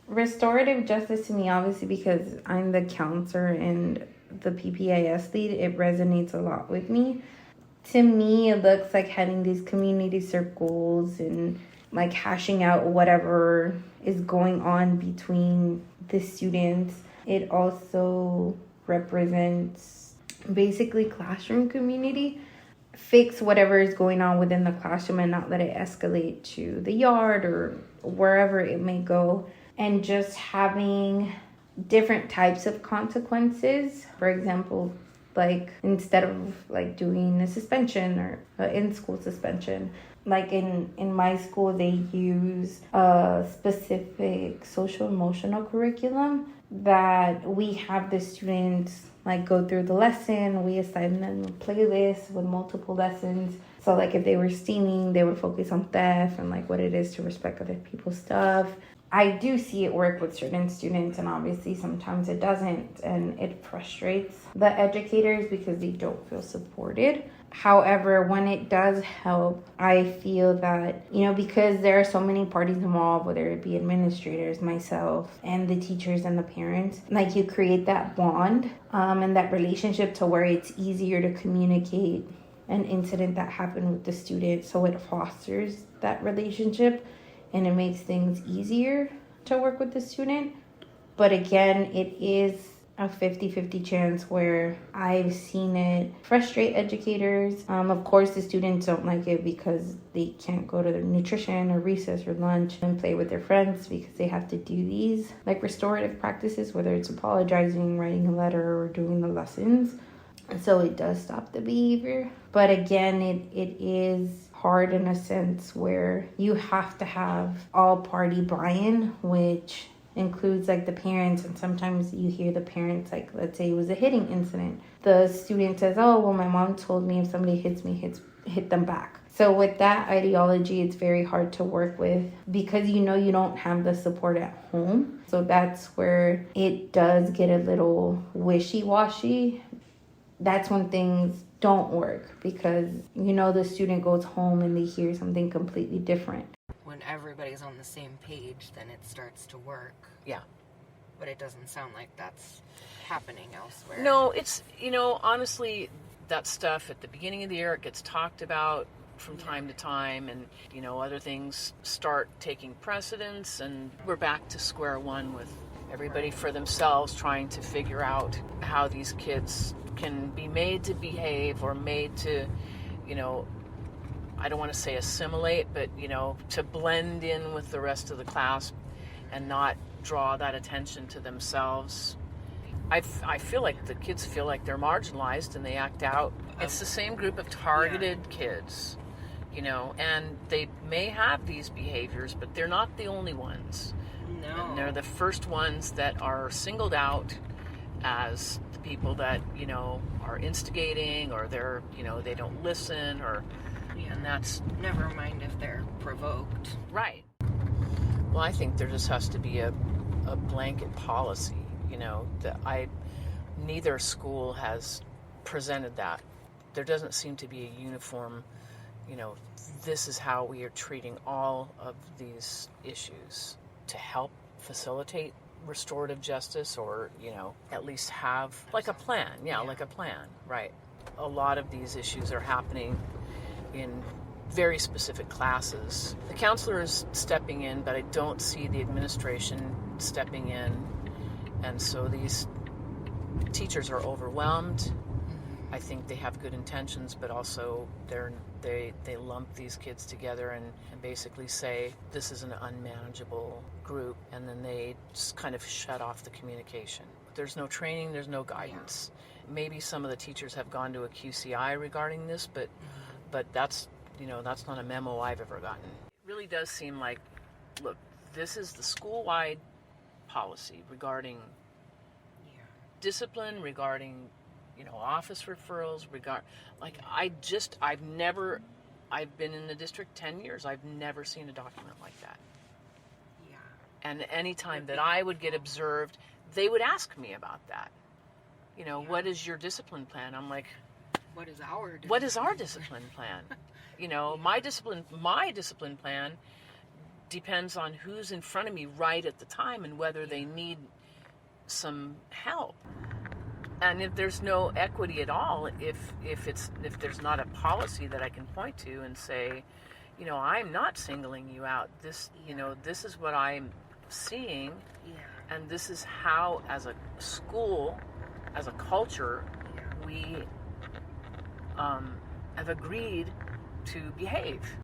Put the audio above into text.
Restorative justice to me, obviously, because I'm the counselor and the PPIS lead, it resonates a lot with me. To me, it looks like having these community circles and like hashing out whatever is going on between the students. It also represents basically classroom community. Fix whatever is going on within the classroom and not let it escalate to the yard or wherever it may go. And just having different types of consequences. For example, like instead of like doing a suspension or an in-school suspension, like in my school, they use a specific social emotional curriculum that we have the students like go through the lesson. We assign them a playlist with multiple lessons. So like if they were stealing, they would focus on theft and like what it is to respect other people's stuff. I do see it work with certain students, and obviously sometimes it doesn't, and it frustrates the educators because they don't feel supported. However, when it does help, I feel that, because there are so many parties involved, whether it be administrators, myself, and the teachers and the parents, like you create that bond and that relationship to where it's easier to communicate an incident that happened with the student, so it fosters that relationship. And it makes things easier to work with the student. But again, it is a 50-50 chance where I've seen it frustrate educators. Of course, the students don't like it because they can't go to their nutrition or recess or lunch and play with their friends because they have to do these like restorative practices, whether it's apologizing, writing a letter, or doing the lessons. And so it does stop the behavior. But again, it is hard in a sense where you have to have all party buy-in, which includes like the parents. And sometimes you hear the parents, like let's say it was a hitting incident. The student says, oh, well, my mom told me if somebody hits me, hit them back. So with that ideology, it's very hard to work with because you don't have the support at home. So that's where it does get a little wishy-washy. That's when things don't work because the student goes home and they hear something completely different. When everybody's on the same page, then it starts to work. Yeah. But it doesn't sound like that's happening elsewhere. No, it's, honestly, that stuff at the beginning of the year, it gets talked about from time to time, and, other things start taking precedence, and we're back to square one with everybody for themselves trying to figure out how these kids can be made to behave or made to, I don't want to say assimilate, but, to blend in with the rest of the class and not draw that attention to themselves. I feel like the kids feel like they're marginalized and they act out. It's the same group of targeted kids, and they may have these behaviors, but they're not the only ones. No. And they're the first ones that are singled out as the people that, are instigating, or they're, they don't listen, or, and that's... Never mind if they're provoked. Right. Well, I think there just has to be a blanket policy, that neither school has presented that. There doesn't seem to be a uniform, this is how we are treating all of these issues to help facilitate restorative justice, or at least have like a plan. Like a plan, right? A lot of these issues are happening in very specific classes. The counselor is stepping in, but I don't see the administration stepping in, and so these teachers are overwhelmed. I think they have good intentions, but also they lump these kids together and basically say this is an unmanageable group, and then they just kind of shut off the communication. There's no training, there's no guidance. Maybe some of the teachers have gone to a QCI regarding this, but that's that's not a memo I've ever gotten. It really does seem like, look, this is the school-wide policy regarding discipline, regarding office referrals, I've been in the district 10 years. I've never seen a document like that. Yeah. And any time that I would get observed, they would ask me about that. What is your discipline plan? I'm like, what is our discipline plan? My discipline plan depends on who's in front of me right at the time and whether they need some help. And if there's no equity at all, if there's not a policy that I can point to and say, I'm not singling you out. This this is what I'm seeing, and this is how, as a school, as a culture, we have agreed to behave.